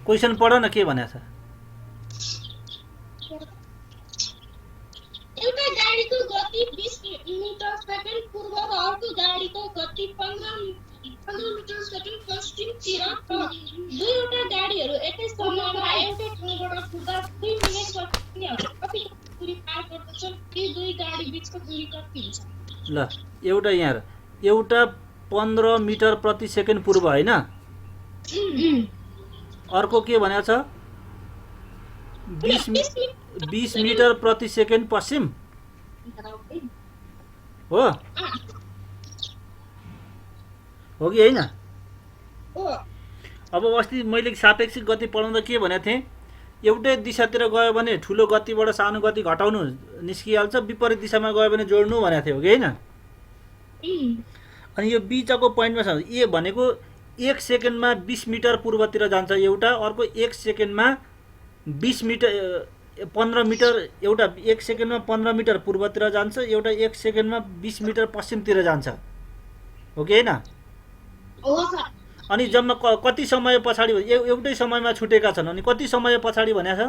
Question पढ न के भनेको छ। एउटा गाडीको गति 20 मिटर सेकेन्ड पूर्व र अर्को गाडीको गति 15 मिटर सेकेन्ड पश्चिमतिर र दुईवटा गाडीहरू एकै समयमा एउटै ठाउँबाट पुग्दा 2 मिनेटपछि कति दूरी पार गर्दछन्? यी दुई गाडी बीचको दूरी कति हुन्छ? ल एउटा यहाँ हेर, एउटा 15 मिटर प्रति सेकेन्ड पूर्व होइन, अर्को के भनेको छ 20 मिटर प्रति सेकेन्ड पश्चिम हो हो कि होइन? अब अस्ति मैले सापेक्षिक गति पढाउँदा के भनेको थिएँ, एउटै दिशातिर गयो भने ठुलो गतिबाट सानो गति घटाउनु निस्किहाल्छ, विपरीत दिशामा गयो भने जोड्नु भनेको थियो कि होइन? अनि यो बिचको पोइन्टमा छ ए भनेको 1 सेकेन्डमा 20 मिटर पूर्वतिर जान्छ एउटा, अर्को 1 सेकेन्डमा 20 मिटर 15 मिटर, एउटा 1 सेकेन्डमा 15 मिटर पूर्वतिर जान्छ, एउटा 1 सेकेन्डमा 20 मिटर पश्चिमतिर जान्छ हो कि होइन? अनि जम्मा कति समय पछाडि एउटै समयमा छुटेका छन्, अनि कति समय पछाडि भनेको छ?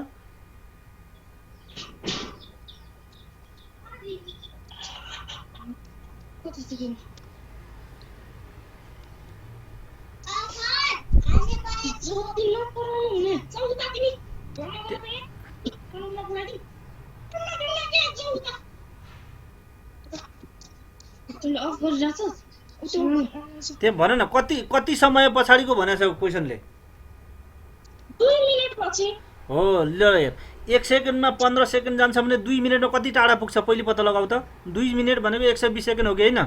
त्यहाँ भन न कति समय पछाडिको भनेको छ क्वेसनले? 2 मिनेट पछि हो। ल 1 सेकेन्डमा 15 सेकेन्ड जान्छ भने 2 मिनेटमा कति टाढा पुग्छ पहिले पत्ता लगाऊ त। 2 मिनेट भनेको 120 सेकेन्ड हो कि होइन?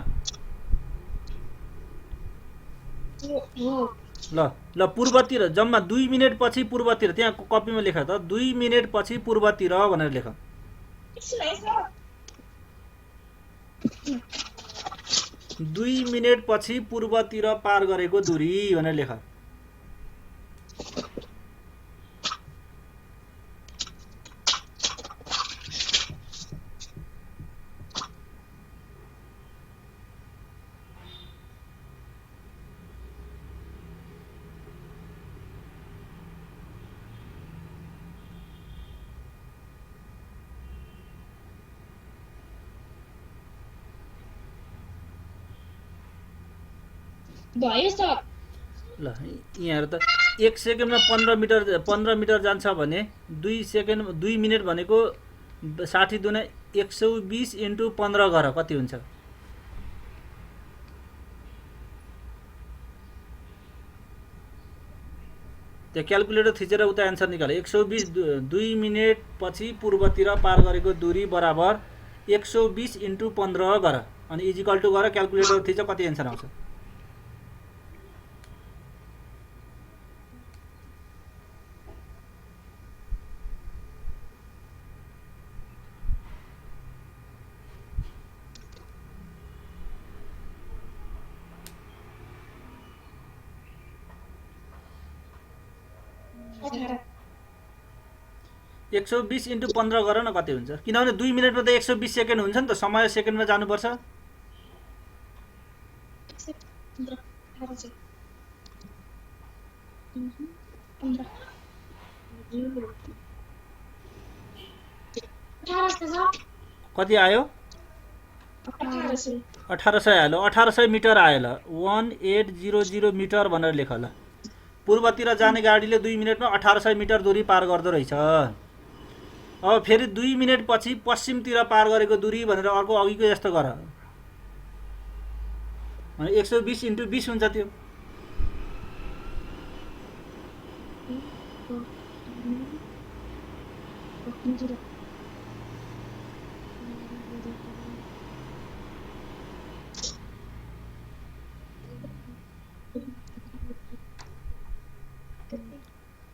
ल ल पूर्वतिर जम्मा 2 मिनेट पछि पूर्वतिर, त्यहाँ कपीमा लेख त 2 मिनेट पछि पूर्वतिर भनेर लेख। 2 मिनेट पछि पूर्वतिर पार गरेको दूरी भनेर लेख। भयो सर। ल यहाँ हेर त 1 सेकेन्डमा 15 मिटर जान्छ भने 2 मिनेट भनेको 60 दुना 120 इन्टु 15 गर कति हुन्छ? त्यो क्यालकुलेटर थिचेर उता एन्सर निकाल। 120 2 मिनेट पछि पूर्वतिर पार गरेको दूरी बराबर 120 इन्टु 15 गर, अनि इजिकल टु गर क्यालकुलेटर थिच कति एन्सर आउँछ? अठार। 120 इन्टु 15 गर न कति हुन्छ, किनभने 2 मिनेटमा त 120 सेकेन्ड हुन्छ नि त, समय सेकेन्डमा जानुपर्छ। कति आयो? 1800 आयो। 1800 मिटर आयो। ल 1800 मिटर भनेर लेख। ल पूर्वतिर जाने गाडीले 2 मिनेटमा 1800 मिटर दूरी पार गर्दो रहेछ। अब फेरि 2 मिनेट पछि पश्चिमतिर पार गरेको दूरी भनेर अर्को अघिको जस्तो गर, 120 इन्टु 20 हुन्छ त्यो।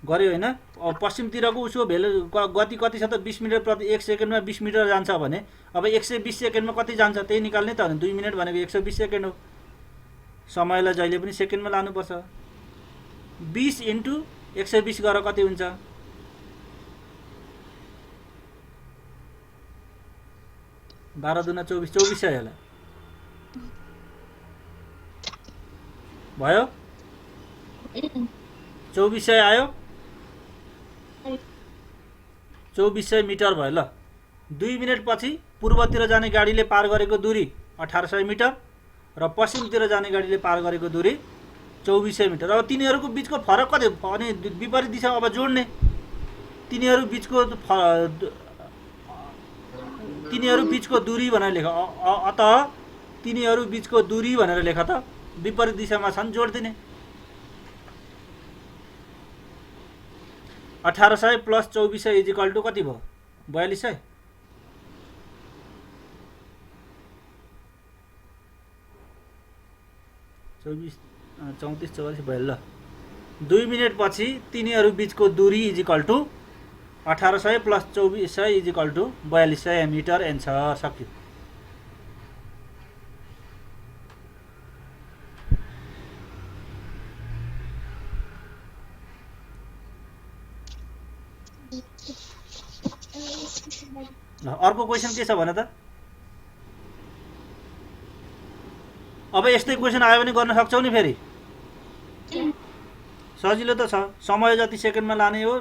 गर्यो होइन? अब पश्चिमतिरको उसको भेल्यु गति कति छ त? 20 मिटर प्रति 1 सेकेन्डमा 20 मिटर जान्छ भने अब 120 सेकेन्डमा कति जान्छ त्यही निकाल्ने त। 2 मिनेट भनेको 120 सेकेन्ड हो। समयलाई जहिले पनि सेकेन्डमा लानुपर्छ। 20 इन्टु 120 गर कति हुन्छ? 12 दुना 24, 2400 होला। भयो? 2400 आयो। 2400 मिटर भयो ल। 2 मिनेटपछि पूर्वतिर जाने गाडीले पार गरेको दूरी 1800 मिटर र पश्चिमतिर जाने गाडीले पार गरेको दूरी 2400 मिटर। अब तिनीहरूको बिचको फरक कति अनि विपरीत दिशा अब जोड्ने तिनीहरू बिचको दूरी भनेर लेख। अतः तिनीहरू बिचको दूरी भनेर लेख त, विपरीत दिशामा छन् जोड्दिने। 1800 प्लस 2400 इजिकल टु कति भयो 4200। 34 44 भयो ल। 2 मिनेटपछि तिनीहरू बिचको दूरी equal to 1800 plus 2400 equal to 4200 metre answer. सक्यो। अर्को क्वेसन के छ भने त, अब यस्तै क्वेसन आयो भने गर्न सक्छौ नि फेरि। सजिलो त छ, समय जति सेकेन्डमा लाने हो,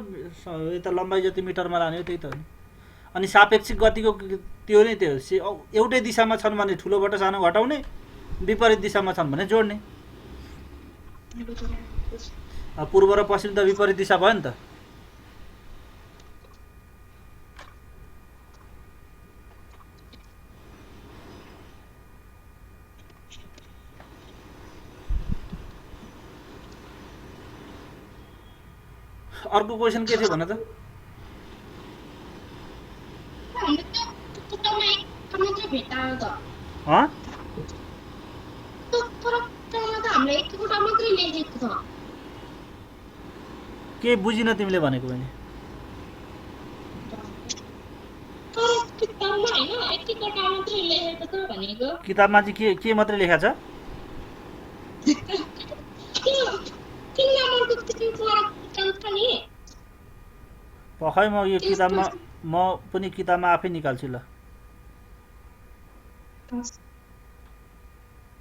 यता लम्बाइ जति मिटरमा लाने हो, त्यही त हो नि। अनि सापेक्षिक गतिको त्यो नै त्यो एउटै दिशामा छन् भने ठुलोबाट सानो घटाउने, विपरीत दिशामा छन् भने जोड्ने। पूर्व र पश्चिम त विपरीत दिशा भयो नि त। अर्को क्वेसन के थियो भन त? के बुझिन तिमीले भनेको भने? किताबमा चाहिँ के मात्रै लेखा छ? पखै म यो किताबमा म पनि किताबमा आफै निकाल्छु ल।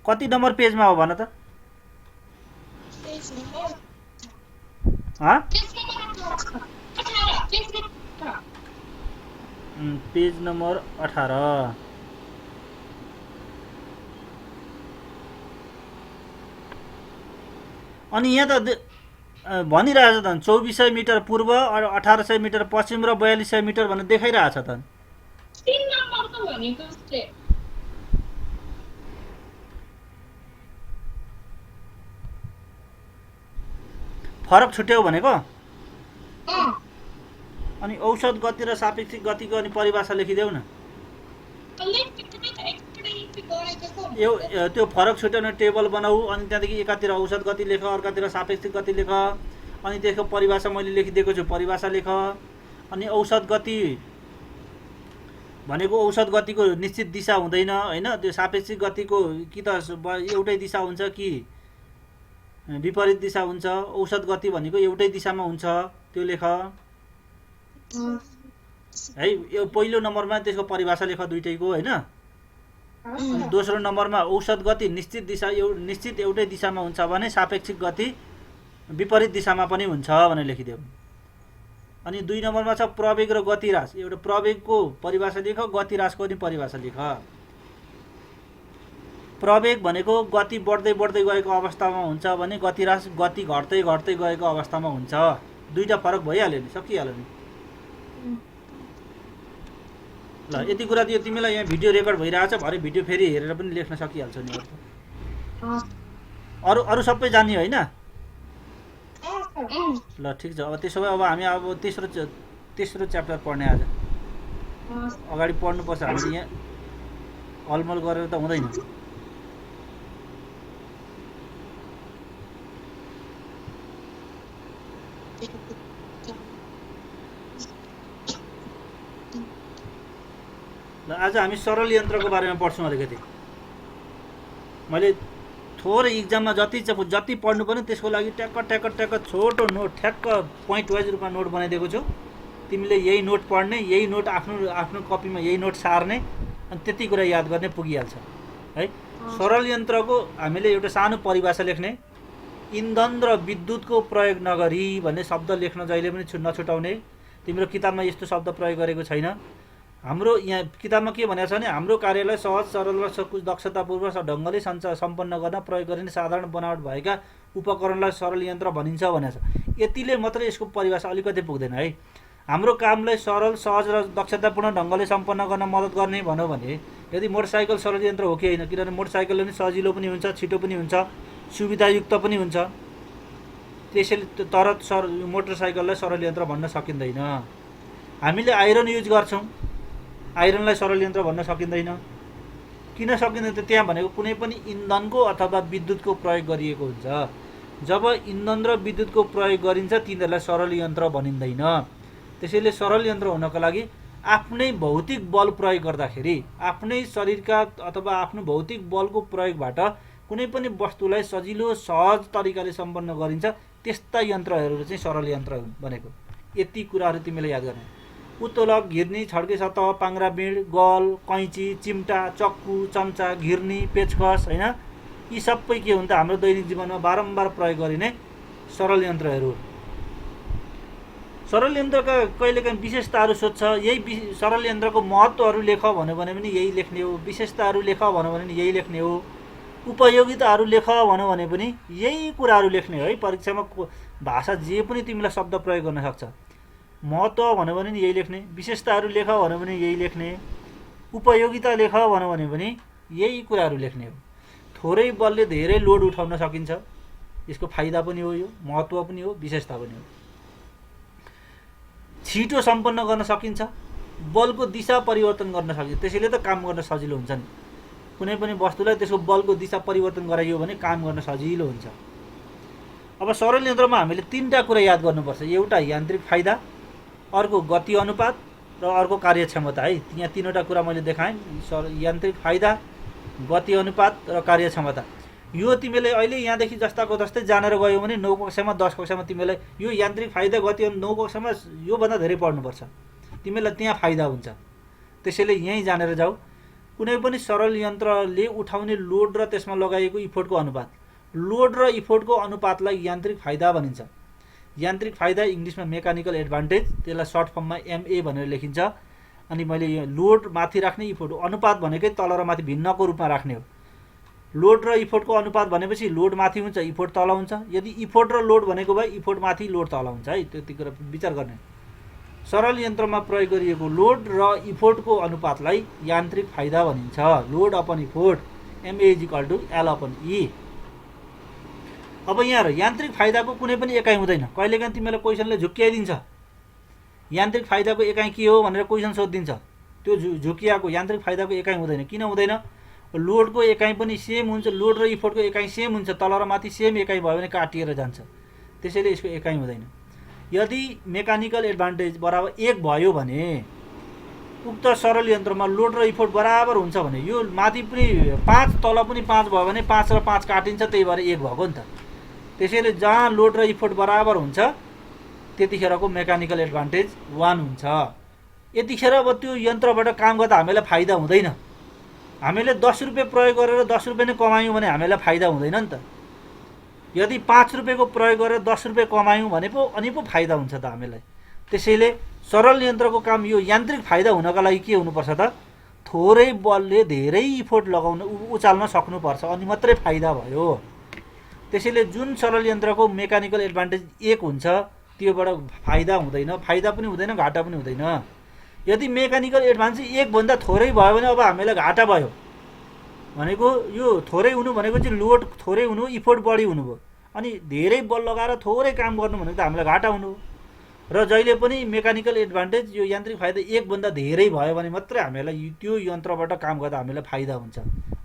कति नम्बर पेजमा हो भन त? Page number 18। अनि यहाँ त भनिरहेछ त 2400 मिटर पूर्व, 1800 मिटर पश्चिम र 4200 मिटर भनेर देखाइरहेछ त। फरक छुट्याउ भनेको? अनि औसत गति र सापेक्षिक गतिको अनि परिभाषा लेखिदेऊ न। त्यो फरक छुट्याउने टेबल बनाऊ, अनि त्यहाँदेखि एकातिर औसत गति लेख, अर्कातिर सापेक्षिक गति लेख, अनि त्यसको परिभाषा मैले लेखिदिएको छु, परिभाषा लेख। अनि औसत गति भनेको औसत गतिको निश्चित दिशा हुँदैन हैन, त्यो सापेक्षिक गतिको कि त एउटै दिशा हुन्छ कि विपरीत दिशा हुन्छ। औसत गति भनेको एउटै दिशामा हुन्छ, त्यो लेख है। यो पहिलो नम्बरमा त्यसको परिभाषा लेख दुईटैको हैन। अनि दोस्रो नम्बरमा औसत गति निश्चित एउटै दिशामा हुन्छ भने सापेक्षिक गति विपरीत दिशामा पनि हुन्छ भनेर लेखिदेऊ। अनि 2 नम्बरमा छ प्रवेग र गतिराज। एउटा प्रवेगको परिभाषा लेख, गतिराजको पनि परिभाषा लेख। प्रवेग भनेको गति बढ्दै बढ्दै गएको अवस्थामा हुन्छ भने गतिराज गति घट्दै घट्दै गएको अवस्थामा हुन्छ। दुईटा फरक भइहाल्यो नि, सकिहाल्यो नि ल। यति कुरा दियो तिमीलाई। यहाँ भिडियो रेकर्ड भइरहेछ, भरे भिडियो फेरि हेरेर पनि लेख्न सकिहाल्छ नि। अरू सबै जान्ने होइन ल। ठिक छ, अब त्यसो भए अब हामी अब तेस्रो च्याप्टर पढ्ने। आज अगाडि पढ्नुपर्छ हामीले, यहाँ अलमल गरेर त हुँदैन। ल आज हामी सरल यन्त्रको बारेमा पढ्छौँ अलिकति। मैले थोरै इक्जाममा जति पढ्नु पर्ने त्यसको लागि ट्याक्क छोटो नोट, ठ्याक्क पोइन्ट वाइज रूपमा नोट बनाइदिएको छु। तिमीले यही नोट पढ्ने, यही नोट आफ्नो कपीमा यही नोट सार्ने, अनि त्यति कुरा याद गर्ने पुगिहाल्छ है। सरल यन्त्रको हामीले एउटा सानो परिभाषा लेख्ने। इन्धन र विद्युतको प्रयोग नगरी भन्ने शब्द लेख्न जहिले पनि नछुटाउने। तिम्रो किताबमा यस्तो शब्द प्रयोग गरेको छैन। हाम्रो यहाँ किताबमा के भनेको छ भने हाम्रो कार्यलाई सहज सरल र सकुश दक्षतापूर्वक ढङ्गले सम्पन्न गर्न प्रयोग गरिने साधारण बनावट भएका उपकरणलाई सरल यन्त्र भनिन्छ भनेको छ। यतिले मात्रै यसको परिभाषा अलिकति पुग्दैन है। हाम्रो कामलाई सरल सहज र दक्षतापूर्ण ढङ्गले सम्पन्न गर्न मद्दत गर्ने भनौँ भने यदि मोटरसाइकल सरल यन्त्र हो कि होइन, किनभने मोटरसाइकलले पनि सजिलो पनि हुन्छ, छिटो पनि हुन्छ, सुविधायुक्त पनि हुन्छ। त्यसैले तर मोटरसाइकललाई सरल यन्त्र भन्न सकिँदैन। हामीले आइरन युज गर्छौँ, आइरनलाई सरल यन्त्र भन्न सकिँदैन। किन सकिँदैन त? त्यहाँ भनेको कुनै पनि इन्धनको अथवा विद्युतको प्रयोग गरिएको हुन्छ। जब इन्धन र विद्युतको प्रयोग गरिन्छ तिनीहरूलाई सरल यन्त्र भनिँदैन। त्यसैले सरल यन्त्र हुनको लागि आफ्नै भौतिक बल प्रयोग गर्दाखेरि, आफ्नै शरीरका अथवा आफ्नो भौतिक बलको प्रयोगबाट कुनै पनि वस्तुलाई सजिलो सहज तरिकाले सम्पन्न गरिन्छ, त्यस्ता यन्त्रहरू चाहिँ सरल यन्त्र बनेको। यति कुराहरू तिमीले याद गर्ने। उत्तोलक, घिर्नी, छड्के सतह, पाङ्ग्रा बिँड, गल, कैँची, चिम्टा, चक्कु, चम्चा, घिर्नी, पेचकस होइन, यी सबै के हुन्छ हाम्रो दैनिक जीवनमा बारम्बार प्रयोग गरिने सरल यन्त्रहरू। सरल यन्त्रका कहिलेकाहीँ विशेषताहरू सोध्छ। यही सरल यन्त्रको महत्त्वहरू लेख भन्यो भने पनि यही लेख्ने हो, विशेषताहरू लेख भन्यो भने पनि यही लेख्ने हो, उपयोगिताहरू लेख भन्यो भने पनि यही कुराहरू लेख्ने हो है। परीक्षामा भाषा जे पनि तिमीलाई शब्द प्रयोग गर्न सक्छ। महत्त्व भन्यो भने यही लेख्ने, विशेषताहरू लेख भन्यो भने यही लेख्ने, उपयोगिता लेख भन्यो भने पनि यही कुराहरू लेख्ने हो। थोरै बलले धेरै लोड उठाउन सकिन्छ, यसको फाइदा पनि हो, यो महत्त्व पनि हो, विशेषता पनि हो। छिटो सम्पन्न गर्न सकिन्छ, बलको दिशा परिवर्तन गर्न सकिन्छ, त्यसैले त काम गर्न सजिलो हुन्छ नि। कुनै पनि वस्तुलाई त्यसको बलको दिशा परिवर्तन गराइयो भने काम गर्न सजिलो हुन्छ। अब सरल यन्त्रमा हामीले तीनटा कुरा याद गर्नुपर्छ। एउटा यान्त्रिक फाइदा, अर्को गति अनुपात र अर्को कार्यक्षमता है। यहाँ तीनवटा कुरा मैले देखाएँ, यान्त्रिक फाइदा, गति अनुपात र कार्यक्षमता। यो तिमीले अहिले यहाँदेखि जस्ताको जस्तै जानेर गयौ भने 9 कक्षामा 10 कक्षामा तिमीलाई यो यान्त्रिक फाइदा, गति 9 कक्षामा योभन्दा धेरै पढ्नुपर्छ, तिमीलाई त्यहाँ फाइदा हुन्छ। त्यसैले यहीँ जानेर जाऊ। कुनै पनि सरल यन्त्रले उठाउने लोड र त्यसमा लगाइएको इफोर्टको अनुपात, लोड र इफोर्टको अनुपातलाई यान्त्रिक फाइदा भनिन्छ। यान्त्रिक फाइदा इङ्ग्लिसमा मेकानिकल एडभान्टेज, त्यसलाई सर्ट फर्ममा MA भनेर लेखिन्छ। अनि मैले यो लोड माथि राख्ने, इफोर्ट अनुपात भनेकै तल र माथि भिन्नको रूपमा राख्ने हो। लोड र इफोर्टको अनुपात भनेपछि लोड माथि हुन्छ, इफोर्ट तल हुन्छ। यदि इफोर्ट र लोड भनेको भए इफोर्ट माथि लोड तल हुन्छ है, त्यति कुरा विचार गर्ने। सरल यन्त्रमा प्रयोग गरिएको लोड र इफोर्टको अनुपातलाई यान्त्रिक फाइदा भनिन्छ। Load upon effort, MA=L/E। अब यहाँ यान्त्रिक फाइदाको कुनै पनि एकाइ हुँदैन। कहिलेकाहीँ तिमीलाई क्वेसनले झुक्क्याइदिन्छ, यान्त्रिक फाइदाको एकाइ के हो भनेर क्वेसन सोधिदिन्छ। त्यो झुकियाको यान्त्रिक फाइदाको एकाइ हुँदैन। किन हुँदैन? लोडको एकाइ पनि सेम हुन्छ, लोड र इफोर्टको एकाइ सेम हुन्छ, तल र माथि सेम एकाइ भयो भने काटिएर जान्छ, त्यसैले यसको एकाइ हुँदैन। यदि मेकानिकल एडभान्टेज बराबर 1 भयो भने उक्त सरल यन्त्रमा लोड र इफोर्ट बराबर हुन्छ भने यो माथि पनि 5 तल पनि 5 भयो भने 5 र 5 काटिन्छ, त्यही भएर 1 भएको नि त। त्यसैले जहाँ लोड र इफोर्ट बराबर हुन्छ त्यतिखेरको मेकानिकल एडभान्टेज 1 हुन्छ। यतिखेर अब त्यो यन्त्रबाट काम गर्दा हामीलाई फाइदा हुँदैन। हामीले 10 रुपियाँ प्रयोग गरेर 10 रुपियाँ नै कमायौँ भने हामीलाई फाइदा हुँदैन नि त। यदि 5 रुपियाँको प्रयोग गरेर 10 रुपियाँ कमायौँ भने पो अनि पो फाइदा हुन्छ त हामीलाई। त्यसैले सरल यन्त्रको काम यो यान्त्रिक फाइदा हुनका लागि के हुनुपर्छ त? थोरै बलले धेरै इफोर्ट लगाउन उचाल्न सक्नुपर्छ, अनि मात्रै फाइदा भयो। त्यसैले जुन सरल यन्त्रको मेकानिकल एडभान्टेज 1 हुन्छ त्योबाट फाइदा हुँदैन, फाइदा पनि हुँदैन, घाटा पनि हुँदैन। यदि मेकानिकल एडभान्टेज 1 भन्दा थोरै भयो भने अब हामीलाई घाटा भयो। भनेको यो थोरै हुनु भनेको चाहिँ लोड थोरै हुनु, इफोर्ट बढी हुनु भयो। अनि धेरै बल लगाएर थोरै काम गर्नु भनेको त हामीलाई घाटा हुनु हो। र जहिले पनि मेकानिकल एडभान्टेज यो यान्त्रिक फाइदा 1 भन्दा धेरै भयो भने मात्रै हामीलाई त्यो यन्त्रबाट काम गर्दा हामीलाई फाइदा हुन्छ,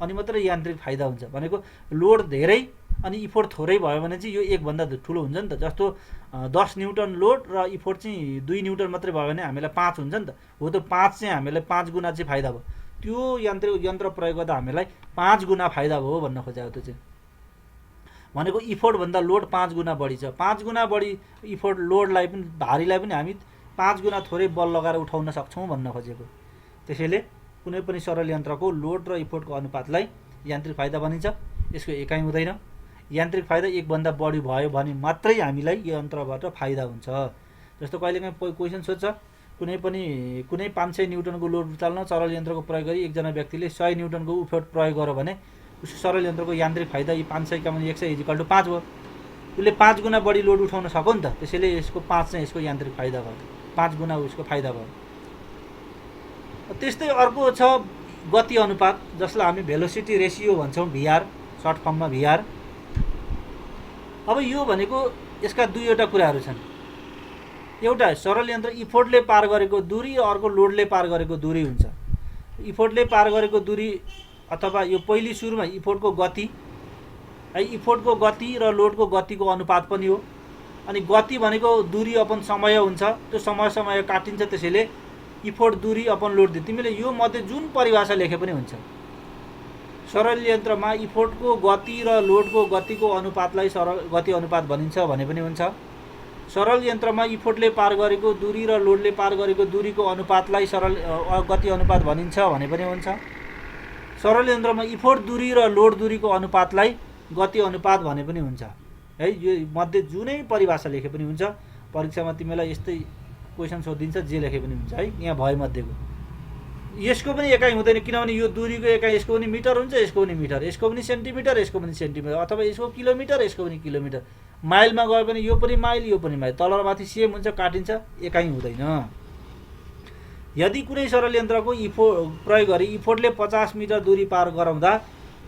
अनि मात्रै यान्त्रिक फाइदा हुन्छ। भनेको लोड धेरै अनि इफोर्ट थोरै भयो भने चाहिँ यो 1 भन्दा ठुलो हुन्छ नि त। जस्तो 10 न्युटन लोड र इफोर्ट चाहिँ 2 न्युटन मात्रै भयो भने हामीलाई 5 हुन्छ नि त। हो त 5 चाहिँ हामीलाई 5 गुणा चाहिँ फाइदा भयो। त्यो यन्त्र प्रयोग गर्दा हामीलाई 5 गुणा फाइदा भयो भन्न खोजेको त्यो चाहिँ। भनेको इफोर्टभन्दा लोड 5 गुणा बढी छ। 5 गुणा बढी इफोर्ट लोडलाई पनि भारीलाई पनि हामी 5 गुणा थोरै बल लगाएर उठाउन सक्छौँ भन्न खोजेको। त्यसैले कुनै पनि सरल यन्त्रको लोड र इफोर्टको अनुपातलाई यान्त्रिक फाइदा भनिन्छ। यसको एकाइ हुँदैन। यान्त्रिक फाइदा 1 भन्दा बढी भयो भने मात्रै हामीलाई यो यन्त्रबाट फाइदा हुन्छ। जस्तो कहिलेकाहीँ क्वेसन सोध्छ कुनै 500 न्युटनको लोड उचाल्न सरल यन्त्रको प्रयोग गरी एकजना व्यक्तिले 100 न्युटनको उफोर्ट प्रयोग गर्यो भने उसको सरल यन्त्रको यान्त्रिक फाइदा यी 500 का 100 = 5 भयो। उसले 5 गुणा बढी लोड उठाउन सक्यो नि त, त्यसैले यसको 5 चाहिँ यसको यान्त्रिक फाइदा भयो, 5 गुणा उसको फाइदा भयो। त्यस्तै अर्को छ गति अनुपात, जसलाई हामी भेलोसिटी रेसियो भन्छौँ, भिआर, सर्ट फर्ममा भिआर। अब यो भनेको यसका दुईवटा कुराहरू छन्। एउटा सरल यन्त्र इफोर्टले पार गरेको दूरी, अर्को लोडले पार गरेको दूरी हुन्छ। इफोर्टले पार गरेको दूरी अथवा यो पहिली सुरुमा इफोर्टको गति है, इफोर्टको गति र लोडको गतिको अनुपात पनि हो। अनि गति भनेको दूरी अपन समय हुन्छ, त्यो समय काटिन्छ, त्यसैले इफोर्ट दूरी अपन लोड दिए। तिमीले यो मध्ये जुन परिभाषा लेखे पनि हुन्छ। सरल यन्त्रमा इफोर्टको गति र लोडको गतिको अनुपातलाई सरल गति अनुपात भनिन्छ भने पनि हुन्छ। सरल यन्त्रमा इफोर्टले पार गरेको दूरी र लोडले पार गरेको दूरीको अनुपातलाई सरल गति अनुपात भनिन्छ भने पनि हुन्छ। सरल यन्त्रमा इफोर्ट दूरी र लोड दूरीको अनुपातलाई गति अनुपात भने पनि हुन्छ है। यो मध्ये जुनै परिभाषा लेखे पनि हुन्छ। परीक्षामा तिमीलाई यस्तै क्वेसन सोधिन्छ, जे लेखे पनि हुन्छ है। यहाँ भए मध्येको यसको पनि एकाइ हुँदैन, किनभने यो दूरीको एकाइ यसको पनि मिटर हुन्छ, यसको पनि मिटर, यसको पनि सेन्टिमिटर, यसको पनि सेन्टिमिटर, अथवा यसको किलोमिटर, यसको पनि किलोमिटर। माइलमा गयो भने यो पनि माइल, यो पनि माइल, तल र माथि सेम हुन्छ, काटिन्छ, एकाइ हुँदैन। यदि कुनै सरल यन्त्रको प्रयोग गरी इफोर्टले 50 मिटर दूरी पार गराउँदा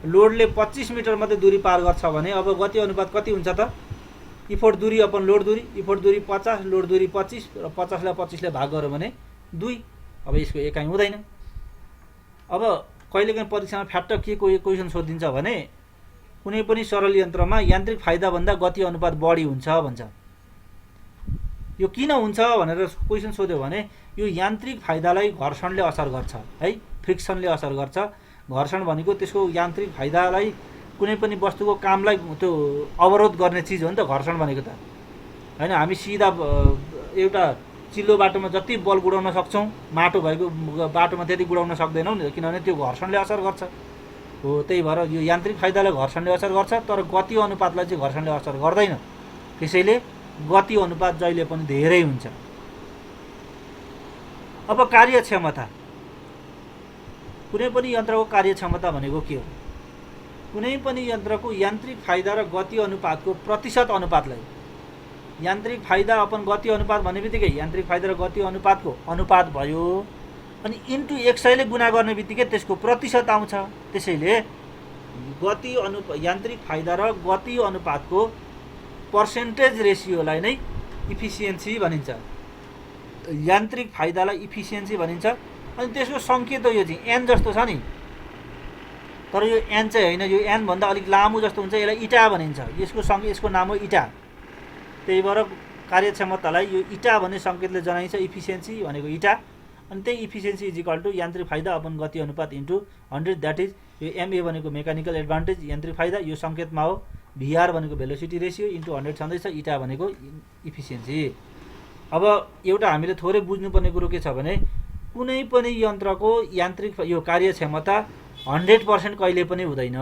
लोडले 25 मिटर मात्रै दूरी पार गर्छ भने अब गति अनुपात कति हुन्छ त? इफोर्ट दूरी अपन लोड दूरी, इफोर्ट दूरी 50, लोड दूरी 25 र 50 लाई 25 ले भाग गर्यो भने 2। अब यसको एकाइ हुँदैन। अब कहिलेकाहीँ परीक्षामा फ्याट्ट के क्वेसन सोधिन्छ भने कुनै पनि सरल यन्त्रमा यान्त्रिक फाइदा भन्दा गति अनुपात बढी हुन्छ भन्छ। यो किन हुन्छ भनेर क्वेसन सोध्यो भने यो यान्त्रिक फाइदालाई घर्षणले असर गर्छ है, फ्रिक्सनले असर गर्छ। घर्षण भनेको त्यसको यान्त्रिक फाइदालाई, कुनै पनि वस्तुको कामलाई त्यो अवरोध गर्ने चिज हो नि त घर्षण भनेको त हैन। हामी सिधा एउटा चिल्लो बाटोमा जति बल गुडाउन सक्छौँ, माटो भएको बाटोमा त्यति गुडाउन सक्दैनौँ नि, किनभने त्यो घर्षणले असर गर्छ हो। त्यही भएर यो यान्त्रिक फाइदालाई घर्षणले असर गर्छ, तर गति अनुपातलाई चाहिँ घर्षणले असर गर्दैन। त्यसैले गति अनुपात जहिले पनि धेरै हुन्छ। अब कार्यक्षमता, कुनै पनि यन्त्रको कार्यक्षमता भनेको के हो? कुनै पनि यन्त्रको यान्त्रिक फाइदा र गति अनुपातको प्रतिशत अनुपातलाई, यान्त्रिक फाइदा अपन गति अनुपात भन्ने बित्तिकै यान्त्रिक फाइदा र गति अनुपातको अनुपात भयो, अनि इन्टु 100 ले गुणा गर्ने बित्तिकै त्यसको प्रतिशत आउँछ। त्यसैले यान्त्रिक फाइदा र गति अनुपातको पर्सेन्टेज रेसियोलाई नै इफिसियन्सी भनिन्छ। यान्त्रिक फाइदालाई इफिसियन्सी भनिन्छ। अनि त्यसको सङ्केत यो चाहिँ एन जस्तो छ नि, तर यो एन चाहिँ होइन, यो एन भन्दा अलिक लामो जस्तो हुन्छ, यसलाई इटा भनिन्छ। यसको नाम हो इटा। त्यही भएर कार्यक्षमतालाई यो इटा भन्ने सङ्केतले जनाइन्छ, इफिसियन्सी भनेको इटा। अनि त्यही इफिसियन्सी = यान्त्रिक फाइदा अपन गति अनुपात इन्टु 100, द्याट इज यो एमए भनेको मेकानिकल एडभान्टेज यान्त्रिक फाइदा, यो सङ्केतमा हो। भिआर भनेको भेलोसिटी रेसियो इन्टु 100 छँदैछ, इटा भनेको इफिसियन्सी। अब एउटा हामीले थोरै बुझ्नुपर्ने कुरो के छ भने कुनै पनि यन्त्रको यान्त्रिक यो कार्यक्षमता 100% कहिले पनि हुँदैन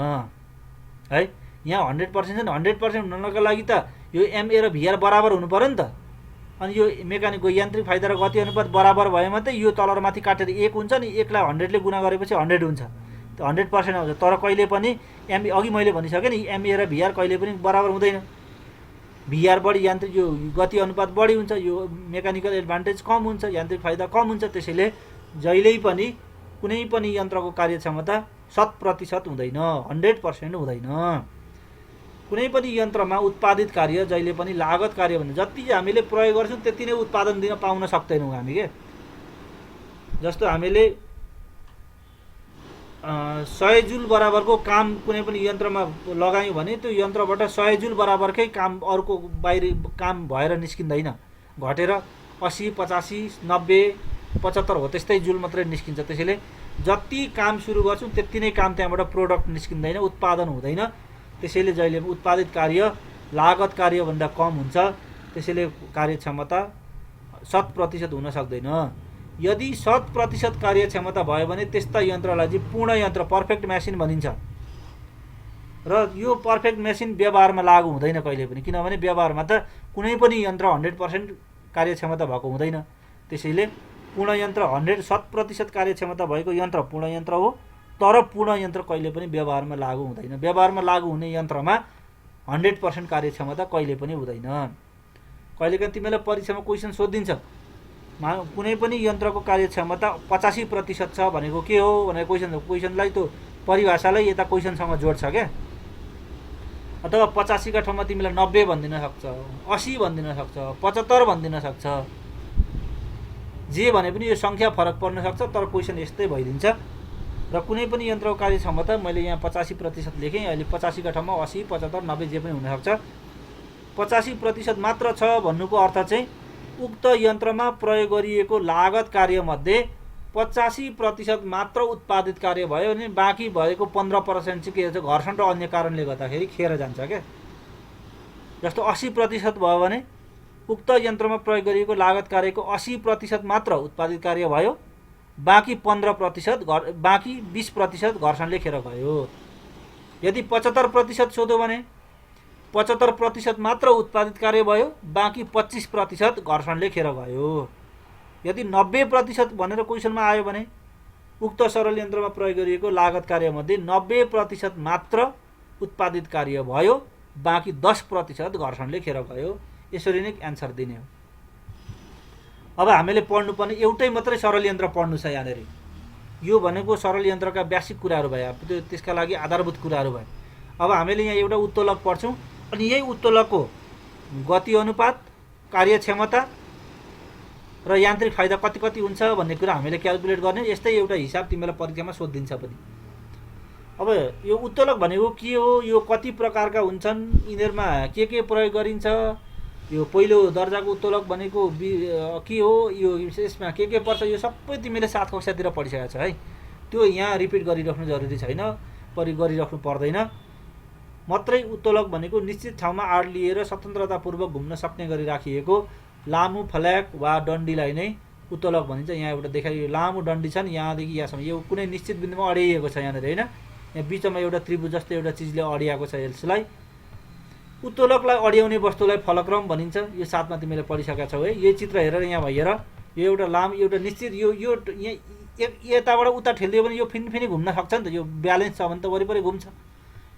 है। यहाँ 100% छ नि, 100% हुनको लागि त यो एमए र भिआर बराबर हुनु पर्यो नि त। अनि यो मेकानिकको यान्त्रिक फाइदा र गति अनुपात बराबर भयो मात्रै यो तल र माथि काटेर 1 हुन्छ नि, 1 लाई 100 ले गुणा गरेपछि 100 हुन्छ, त्यो 100% आउँछ। तर कहिले पनि एमए, अघि मैले भनिसकेँ नि, एमए र भिआर कहिले पनि बराबर हुँदैन। भिआर बढी यान्त्रिक यो गति अनुपात बढी हुन्छ, यो मेकानिकल एडभान्टेज कम हुन्छ, यान्त्रिक फाइदा कम हुन्छ। त्यसैले जहिल्यै पनि कुनै पनि यन्त्रको कार्यक्षमता 100% हुँदैन, 100% हुँदैन। कुनै पनि यन्त्रमा उत्पादित कार्य जहिले पनि लागत कार्य भन्ने, जति हामीले प्रयोग गर्छौँ त्यति नै उत्पादन दिन पाउन सक्दैनौँ हामी के। जस्तो हामीले 100 जुल बराबरको काम कुनै पनि यन्त्रमा लगायौँ भने त्यो यन्त्रबाट 100 जुल बराबरकै काम अर्को बाहिर काम भएर निस्किँदैन, घटेर 80, 85, 90, 75 हो त्यस्तै जुल मात्रै निस्किन्छ। त्यसैले जति काम सुरु गर्छौँ त्यति नै काम त्यहाँबाट प्रोडक्ट निस्किँदैन, उत्पादन हुँदैन। त्यसैले जहिले उत्पादित कार्य लागत कार्यभन्दा कम हुन्छ। त्यसैले कार्यक्षमता 100% हुन सक्दैन। यदि 100% कार्यक्षमता भयो भने त्यस्ता यन्त्रलाई चाहिँ पूर्ण यन्त्र, पर्फेक्ट मेसिन भनिन्छ। र यो पर्फेक्ट मेसिन व्यवहारमा लागू हुँदैन कहिले पनि, किनभने व्यवहारमा त कुनै पनि यन्त्र 100% कार्यक्षमता भएको हुँदैन। त्यसैले पूर्ण यन्त्र 100% कार्यक्षमता भएको यन्त्र पूर्ण यन्त्र हो, तर पूर्ण यन्त्र कहिले पनि व्यवहारमा लागू हुँदैन। व्यवहारमा लागू हुने यन्त्रमा 100% कार्यक्षमता कहिले पनि हुँदैन। कहिलेकाहीँ तिमीलाई परीक्षामा क्वेसन सोधिदिन्छ, कुनै पनि यन्त्रको कार्यक्षमता 85% छ भनेको के हो भनेर क्वेसनलाई त्यो परिभाषालाई यता क्वेसनसँग जोड्छ क्या। अथवा 85 का ठाउँमा तिमीलाई 90 भनिदिन सक्छ, 80 भनिदिन सक्छ, 75 भनिदिन सक्छ। जे भने पनि यो सङ्ख्या फरक पर्न सक्छ, तर क्वेसन यस्तै भइदिन्छ। र कुनै पनि यन्त्रको कार्यक्षमता मैले यहाँ 85% लेखेँ, अहिले 85 का ठाउँमा 80, 75, 90 जे पनि हुनसक्छ। 85% मात्र छ भन्नुको अर्थ चाहिँ उक्त यन्त्रमा प्रयोग गरिएको लागत कार्यमध्ये 85% मात्र उत्पादित कार्य भयो भने बाँकी भएको 15% चाहिँ के हुन्छ, घर्षण र अन्य कारणले गर्दाखेरि खेर जान्छ क्या। जस्तो 80% भयो भने उक्त यन्त्रमा प्रयोग गरिएको लागत कार्यको 80% मात्र उत्पादित कार्य भयो, बाँकी 15% बाँकी 20% घर्षणले खेर गयो। यदि 75% सोध्यो भने 75% मात्र उत्पादित कार्य भयो, बाँकी 25% घर्षणले खेर गयो। यदि 90% भनेर क्वेसनमा आयो भने उक्त सरल यन्त्रमा प्रयोग गरिएको लागत कार्यमध्ये 90% मात्र उत्पादित कार्य भयो, बाँकी 10% घर्षणले खेर गयो। यसरी नै एन्सर दिने हो। अब हामीले पढ्नुपर्ने एउटै मात्रै सरल यन्त्र पढ्नु छ यहाँनिर। यो भनेको सरल यन्त्रका बेसिक कुराहरू भयो, त्यसका लागि आधारभूत कुराहरू भयो। अब हामीले यहाँ एउटा उत्तोलक पढ्छौँ, अनि यही उत्तोलकको गति अनुपात, कार्यक्षमता र यान्त्रिक फाइदा कति कति हुन्छ भन्ने कुरा हामीले क्याल्कुलेट गर्ने। यस्तै एउटा हिसाब तिमीलाई परीक्षामा सोधिदिन्छ पनि। अब यो उत्तोलक भनेको के हो, यो कति प्रकारका हुन्छन्, यिनीहरूमा के प्रयोग गरिन्छ, यो पहिलो दर्जाको उत्तोलक भनेको के हो, यो यसमा के पर्छ, यो सबै तिमीले 7 कक्षातिर पढिसकेको छ है। त्यो यहाँ रिपिट गरिराख्नु जरुरी छैन, गरिराख्नु पर्दैन। मात्रै उत्तोलक भनेको निश्चित ठाउँमा आड लिएर स्वतन्त्रतापूर्वक घुम्न सक्ने गरी राखिएको लामो फ्ल्याग वा डन्डीलाई नै उत्तोलक भनिन्छ। यहाँ एउटा देखाइयो लामो डन्डी छ नि, यहाँदेखि यहाँसम्म, यो कुनै निश्चित बिन्दुमा अड्याइएको छ यहाँनिर होइन। यहाँ बिचमा एउटा त्रिभुज जस्तो एउटा चिजले अड्याएको छ यसलाई। उत्तोलकलाई अड्याउने वस्तुलाई फलक्रम भनिन्छ। यो 7 मा तिमीले पढिसकेका छौ है। यो चित्र हेरेर यहाँ हेर, यो एउटा लामो एउटा निश्चित यो यताबाट उता ठेलिदियो भने यो फेरि घुम्न सक्छ नि त। यो ब्यालेन्स छ भने त वरिपरि घुम्छ।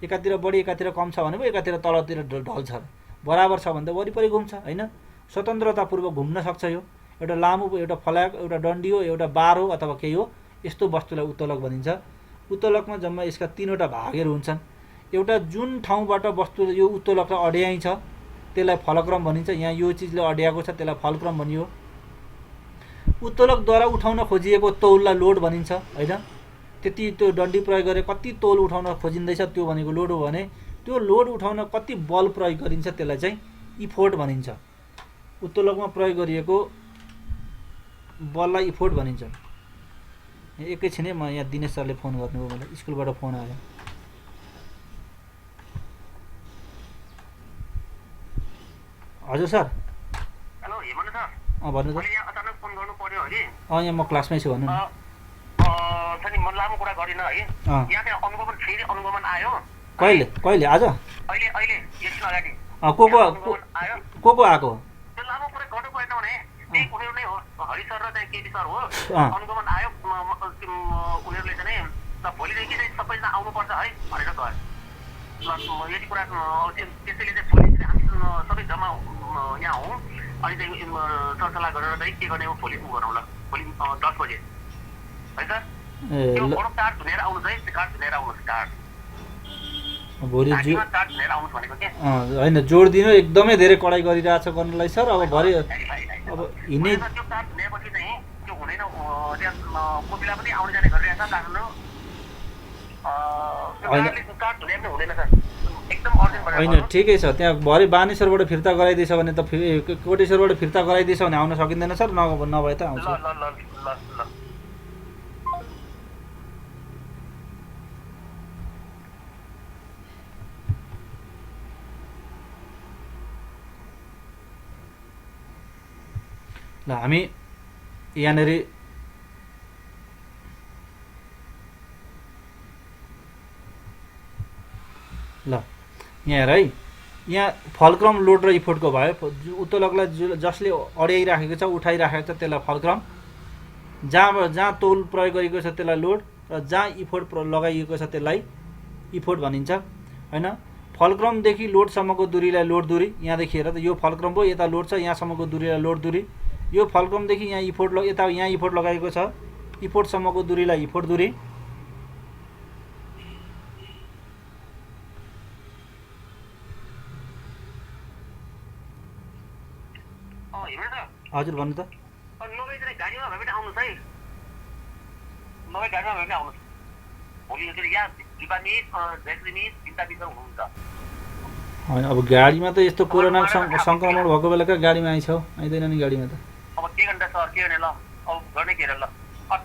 एकातिर बढी एकातिर कम छ भने पो एकातिर तलतिर ढल्छ, बराबर छ भने त वरिपरि घुम्छ होइन। स्वतन्त्रतापूर्वक घुम्न सक्छ। यो एउटा लामो एउटा फ्ल्याग, एउटा डन्डी हो, एउटा बार हो अथवा केही हो, यस्तो वस्तुलाई उत्तोलक भनिन्छ। उत्तोलकमा जम्मा यसका 3वटा भागहरू हुन्छन्। एउटा जुन ठाउँबाट वस्तु यो उत्तोलकलाई अड्याइन्छ त्यसलाई फलक्रम भनिन्छ। यहाँ यो चिजले अड्याएको छ त्यसलाई फलक्रम भनियो। उत्तोलकद्वारा उठाउन खोजिएको तौललाई लोड भनिन्छ होइन। त्यति त्यो डन्डी प्रयोग गरेर कति तौल उठाउन खोजिँदैछ त्यो भनेको लोड हो भने त्यो लोड उठाउन कति बल प्रयोग गरिन्छ त्यसलाई चाहिँ इफोर्ट भनिन्छ। उत्तोलकमा प्रयोग गरिएको बललाई इफोर्ट भनिन्छ। एकैछिनै म यहाँ दिनेश सरले फोन गर्नुभयो, मलाई स्कुलबाट फोन आयो। हजुर सर। Hello Hemant sir. भन्नु त। मैले यहाँ अचानक फोन गर्नु पर्यो हगि। यहाँ म क्लासमै छु भन्नु न। सनी म लामो कुरा गरिन है। यहाँ चाहिँ अनुगमन फेरि अनुगमन आयो। कहिले आज? अहिले एकछिन अगाडि। को आएको? त्यो लामो कुरा गर्नु पर्दैन भने त्यही उनीहरू नै हो, हरि सर र चाहिँ केबी सर हो। अनुगमन आयो, उनीहरूले चाहिँ ल भोलिदेखि चाहिँ सबैजना आउनुपर्छ है भनेर गयो। ल यति कुरा त्यसैले चाहिँ भोलि चाहिँ हामी सबै जम्मा यहाँ हौँ, अनि चाहिँ सरसल्लाह गरेर चाहिँ के गर्ने हो भोलि गरौँ। ल भोलि 10 बजे है सर। त्यो बडो कार्ड धुनेर आउनुहोस् है, त्यो कार्ड धुनेर आउनुहोस्। कार्ड भोलि कार्ड धुनेर आउनुहोस् भनेको के होइन, जोड दिनु एकदमै धेरै कडाइ गरिरहेछ गर्नलाई सर। अब भरे अब हिँड्ने त्यो कार्ड धुनेपछि चाहिँ त्यो हुँदैन। त्यहाँ कोपिला पनि आउने जाने गरिरहेछ काठमाडौँ। कार्ड धुने पनि हुँदैन सर, एकदम अर्जेन्ट भएर। होइन ठिकै छ, त्यहाँ भरे बानेश्वरबाट फिर्ता गराइदिएछ भने त कोटेश्वरबाट फिर्ता गराइदिएछ भने आउन सकिँदैन सर, नभए त आउँछ। ल हामी यहाँनिर ल यहाँ हेर है, यहाँ फलक्रम लोड र इफोर्टको भयो। उत्तोलकलाई जसले अड्याइराखेको छ उठाइराखेको छ त्यसलाई फलक्रम, जहाँ तौल प्रयोग गरिएको छ त्यसलाई लोड, र जहाँ इफोर्ट लगाइएको छ त्यसलाई इफोर्ट भनिन्छ हैन। फलक्रमदेखि लोडसम्मको दूरीलाई लोड दूरी, यहाँदेखि हेर त यो फलक्रम भयो, यता लोड छ, यहाँसम्मको दूरीलाई लोड दूरी। यो फलक्रमदेखि यहाँ इफोर्ट यता यहाँ इफोर्ट लगाएको छ, इफोर्टसम्मको दूरीलाई इफोर्ट दूरी। हजुर भन्नु त। नभए चाहिँ गाडीमा भए पनि आउनुहोस् है, नभए गाडीमा भए पनि आउनुहोस्। भोलि यहाँ दिपामिस जयश्रीमिस चिन्ता बिचमा हुनुहुन्छ। होइन अब गाडीमा त यस्तो कोरोना सङ्क्रमण भएको बेलाका गाडीमा आइछौ, आइँदैन नि गाडीमा त। अब के गर्ने सर, के गर्ने ल, अब गर्ने के ल। अब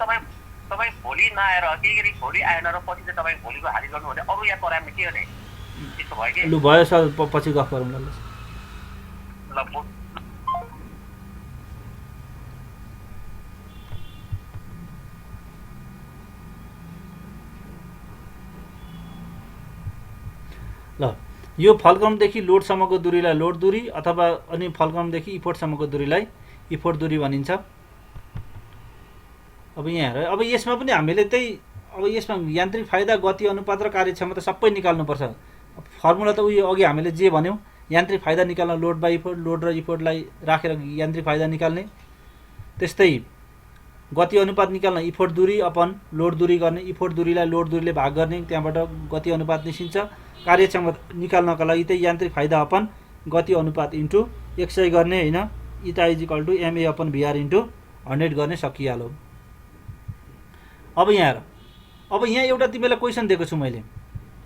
तपाईँ भोलि नआएर के गरी भोलि आएन र पछि चाहिँ तपाईँ भोलिको हाली गर्नु भने अरू यहाँ परायो भने के गर्ने, त्यस्तो भयो कि। लु भयो सर, पछि गफ गरौँ ल। ल यो फलक्रमदेखि लोडसम्मको दूरीलाई लोड दूरी अथवा अनि फलक्रमदेखि इफोर्टसम्मको दूरीलाई इफोर्ट दूरी भनिन्छ। अब यहाँ हेर, अब यसमा पनि हामीले त्यही, अब यसमा यान्त्रिक फाइदा, गति अनुपात र कार्यक्षमता सबै निकाल्नुपर्छ। फर्मुला त उयो अघि हामीले जे भन्यौँ, यान्त्रिक फाइदा निकाल्न लोड बाई इफोर्ट, लोड र इफोर्टलाई राखेर यान्त्रिक फाइदा निकाल्ने। त्यस्तै गति अनुपात निकाल्न इफोर्ट दूरी अपन लोड दूरी गर्ने, इफोर्ट दूरीलाई लोड दूरीले भाग गर्ने, त्यहाँबाट गति अनुपात निस्किन्छ। कार्यक्षमता निकाल्नका लागि त्यही यान्त्रिक फाइदा अपन गति अनुपात इन्टु 100 गर्ने होइन, eta equal to MA upon VR into 100 गर्ने, सकिहाल्यो। अब यहाँ हेर, अब यहाँ एउटा तिमीलाई क्वेसन दिएको छु मैले।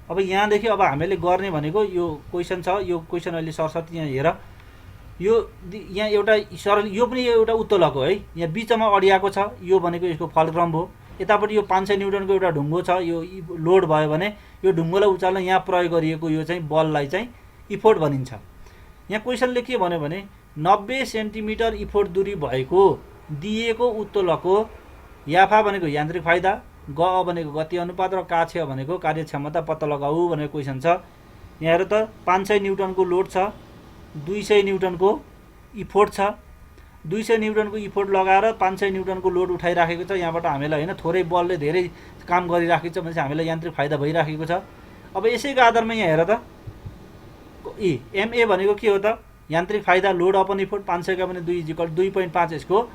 अब यहाँदेखि अब हामीले गर्ने भनेको यो क्वेसन छ, यो क्वेसन अहिले सरस्वती यहाँ हेर, यो यहाँ एउटा सरल, यो पनि एउटा उत्तोलक हो है, यहाँ बिचमा अडियाको छ, यो भनेको यसको फलक्रम हो। यतापट्टि यो 500 न्युटनको एउटा ढुङ्गो छ, यो लोड भयो भने यो ढुङ्गोलाई उचाल्न यहाँ प्रयोग गरिएको यो चाहिँ बललाई चाहिँ इफोर्ट भनिन्छ। यहाँ क्वेसनले के भन्यो भने 90 सेन्टिमिटर इफोर्ट दूरी भएको दिएको उत्तोलकको याफा भनेको यान्त्रिक फाइदा, ग भनेको गति अनुपात र का छ भनेको कार्यक्षमता पत्ता लगाऊ भनेको क्वेसन छ। यहाँ हेर त 500 न्युटनको लोड छ, 200 न्युटनको इफोर्ट छ, 200 न्युटनको इफोर्ट लगाएर 500 न्युटनको लोड उठाइराखेको छ। यहाँबाट हामीलाई होइन थोरै बलले धेरै काम गरिराखेको छ भने चाहिँ हामीलाई यान्त्रिक फाइदा भइराखेको छ। अब यसैको आधारमा यहाँ हेर त, एमए भनेको के हो त, यान्त्रिक फाइदा लोड अपन इफोर्ट, 500 का भने 2 इजिकल 2.5 यसको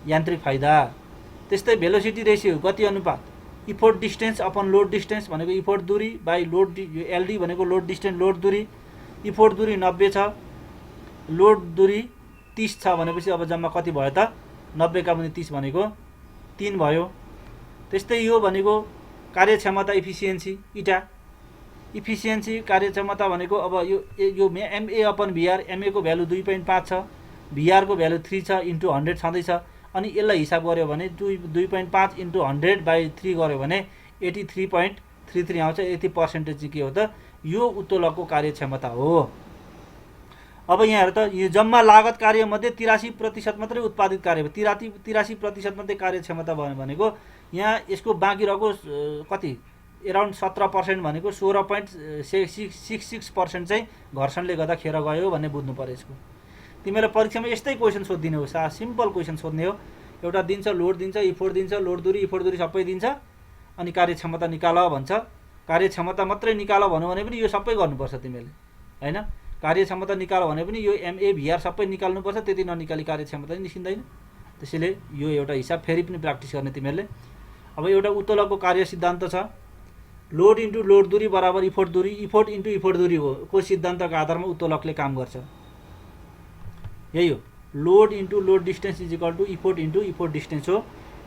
यान्त्रिक फाइदा। त्यस्तै भेलोसिटी रेसियो गति अनुपात effort distance upon load distance भनेको इफोर्ट दूरी बाई लोड, एलडी भनेको लोड डिस्टेन्स लोड दूरी। इफोर्ट दूरी 90 छ, लोड दूरी 30 छ भनेपछि अब जम्मा कति भयो त, 90 का पनि 30 भनेको 3 भयो। त्यस्तै यो भनेको कार्यक्षमता इफिसियन्सी इटा, इफिसियन्सी कार्यक्षमता भनेको अब यो एमए अपन भिआर, एमए को भ्यालु 2.5 छ, भिआर को भ्यालु 3 छ, इन्टु 100 छँदैछ। अनि यसलाई हिसाब गर्यो भने 2.5 इन्टु 100/3 गर्यो भने 83.33 आउँछ। यति पर्सेन्टेज चाहिँ के हो त, यो उत्तोलकको कार्यक्षमता हो। अब यहाँ हेर त, यो जम्मा लागत कार्यमध्ये 83% मात्रै उत्पादित कार्य भयो, 83% मात्रै कार्यक्षमता भयो भनेको यहाँ यसको बाँकी रहेको कति, एराउन्ड 17% भनेको 16.66% चाहिँ घर्षणले गर्दा खेर गयो भन्ने बुझ्नु पर्यो। यसको तिमीलाई परीक्षामा यस्तै क्वेसन सोधिदिने हो, सिम्पल क्वेसन सोध्ने हो। एउटा दिन्छ, लोड दिन्छ, इफोर्ट दिन्छ, लोड दूरी इफोर्ट दूरी सबै दिन्छ, अनि कार्यक्षमता निकाल भन्छ। कार्यक्षमता मात्रै निकाल भन्यो भने पनि यो सबै गर्नुपर्छ तिमीले हैन। कार्यक्षमता निकाल भने पनि यो एमए भिआर सबै निकाल्नुपर्छ, त्यति ननिकाली कार्यक्षमता निस्किँदैन। त्यसैले यो एउटा हिसाब फेरि पनि प्र्याक्टिस गर्ने तिमीहरूले। अब एउटा उत्तोलकको कार्य सिद्धान्त छ, लोड इन्टु लोड दूरी बराबर इफोर्ट दूरी, इफोर्ट इन्टु इफोर्ट दूरी हो को सिद्धान्तको आधारमा उत्तोलकले काम गर्छ। यही हो, load into load distance is equal to effort into effort distance हो।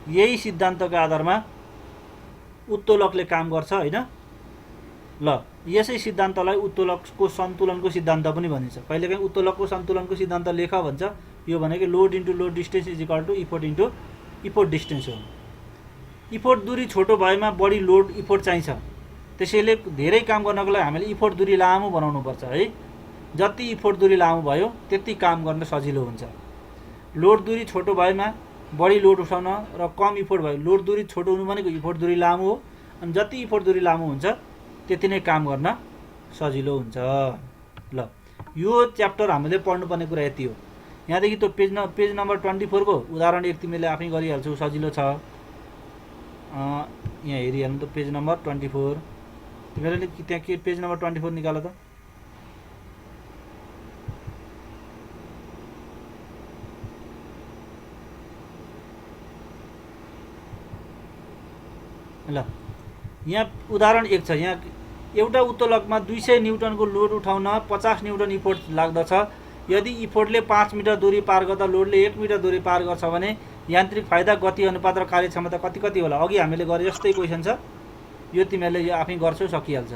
यही सिद्धान्तको आधारमा उत्तोलकले काम गर्छ हैन। ल यसै सिद्धान्तलाई उत्तोलकको सन्तुलनको सिद्धान्त पनि भनिन्छ। कहिलेकाहीँ उत्तोलकको सन्तुलनको सिद्धान्त लेख भन्छ, यो भनेको load into load distance is equal to effort into effort distance हो। इफोर्ट दूरी छोटो भएमा बढी लोड इफोर्ट चाहिन्छ, त्यसैले धेरै काम गर्नको लागि हामीले इफोर्ट दूरी लामो बनाउनुपर्छ है। जति इफोर्ट दूरी लामो भयो त्यति काम गर्न सजिलो हुन्छ। लोड दूरी छोटो भएमा बढी लोड उठाउन र कम इफोर्ट भयो, लोड दूरी छोटो हुनु भनेको इफोर्ट दूरी लामो हो, अनि जति इफोर्ट दूरी लामो हुन्छ त्यति नै काम गर्न सजिलो हुन्छ। ल यो च्याप्टर हामीले पढ्नुपर्ने कुरा यति हो। यहाँदेखि त्यो पेज नम्बर 24 को उदाहरण 1 तिमीले आफै गरिहाल्छौ, सजिलो छ। यहाँ हेरिहाल्नु त पेज नम्बर 24। तिमीहरूले त्यहाँ के पेज नम्बर 24 निकाल त। ल यहाँ उदाहरण 1 छ। यहाँ एउटा उत्तोलकमा 200 न्युटनको लोड उठाउन 50 न्युटन इफोर्ट लाग्दछ। यदि इफोर्टले 5 मिटर दूरी पार गर्दा लोडले 1 मिटर दूरी पार गर्छ भने यान्त्रिक फाइदा, गति अनुपात र कार्यक्षमता कति होला? अघि हामीले गरे जस्तै क्वेसन छ यो, तिमीहरूले यो आफै गर्छौ, सकिहाल्छ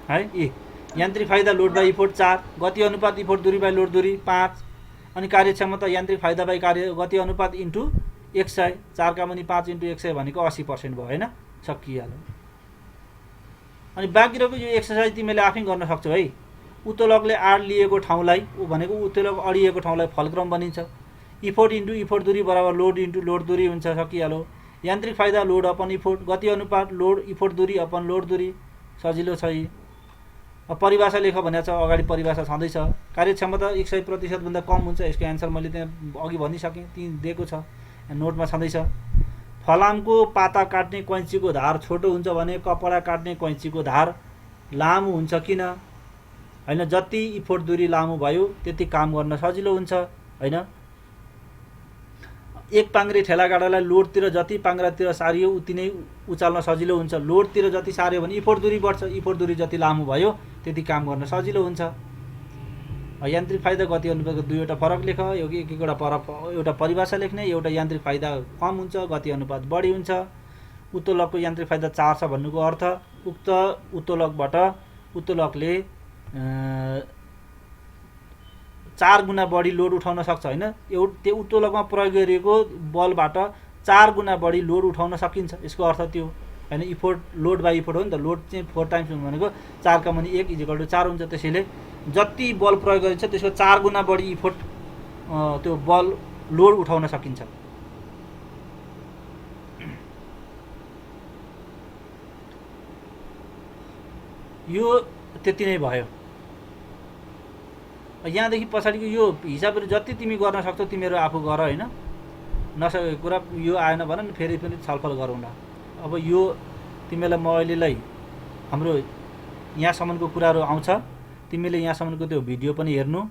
है। यान्त्रिक फाइदा लोड बाई इफोर्ट 4, गति अनुपात इफोर्ट दूरी बाई लोड दूरी 5, अनि कार्यक्षमता यान्त्रिक फाइदा बाई गति अनुपात इन्टु 100, 4 का मुनि 5 इन्टु 100 भनेको 80% भयो हैन, सकिहाल्यो। अनि बाँकी रहेको यो एक्सर्साइज तिमीले आफै गर्न सक्छौ है। उत्तोलकले आड लिएको ठाउँलाई भनेको उत्तोलक अडिएको ठाउँलाई फलक्रम बनिन्छ। इफोर्ट इन्टु इफोर्ट दूरी बराबर लोड इन्टु लोड दूरी हुन्छ, सकिहाल्यो। यान्त्रिक फाइदा लोड अपन इफोर्ट, गति अनुपात लोड इफोर्ट दूरी अपन लोड दूरी, सजिलो छ यी। अब परिभाषा लेख भनेको छ, अगाडि परिभाषा छँदैछ। कार्यक्षमता 100% भन्दा कम हुन्छ, यसको एन्सर मैले त्यहाँ अघि भनिसकेँ, ती दिएको छ नोटमा छँदैछ। फलामको पाता काट्ने कैँचीको धार छोटो हुन्छ भने कपडा काट्ने कैँचीको धार लामो हुन्छ किन? हैन, जति इफोर्ट दूरी लामो भयो त्यति काम गर्न सजिलो हुन्छ हैन। एक पाङ्ग्रे ठेलागाडालाई लोडतिर जति पाङ्ग्रातिर सारियो उति नै उचाल्न सजिलो हुन्छ। लोडतिर जति सार्यो भने इफोर्ट दूरी बढ्छ, इफोर्ट दूरी जति लामो भयो त्यति काम गर्न सजिलो हुन्छ। यान्त्रिक फाइदा गति अनुपातको दुईवटा फरक लेख, एउटा परिभाषा लेख्ने, एउटा यान्त्रिक फाइदा कम हुन्छ, गति अनुपात बढी हुन्छ। उत्तोलकको यान्त्रिक फाइदा 4 छ भन्नुको अर्थ उक्त उत्तोलकबाट उत्तोलकले 4 गुणा बढी लोड उठाउन सक्छ हैन। त्यो उत्तोलकमा प्रयोग गरिएको बलबाट 4 गुणा बढी लोड उठाउन सकिन्छ, यसको अर्थ त्यो हैन। इफोर्ट लोड बाई इफोर्ट हो नि त, लोड चाहिँ 4 टाइम्स भनेको 4 का मुनि 1 = 4 हुन्छ। त्यसैले जति बल प्रयोग गरिन्छ त्यसको 4 गुणा बढी इफोर्ट त्यो बल लोड उठाउन सकिन्छ। यो त्यति नै भयो। यहाँदेखि पछाडिको यो हिसाबहरू जति तिमी गर्न सक्छौ तिमीहरू आफू गर हैन। नसकेको कुरा यो आएन भने नि फेरि पनि छलफल गरौँला। अब यो तिमीलाई म अहिलेलाई हाम्रो यहाँसम्मको कुराहरू आउँछ, तिमीले यहाँसम्मको त्यो भिडियो पनि हेर्नु।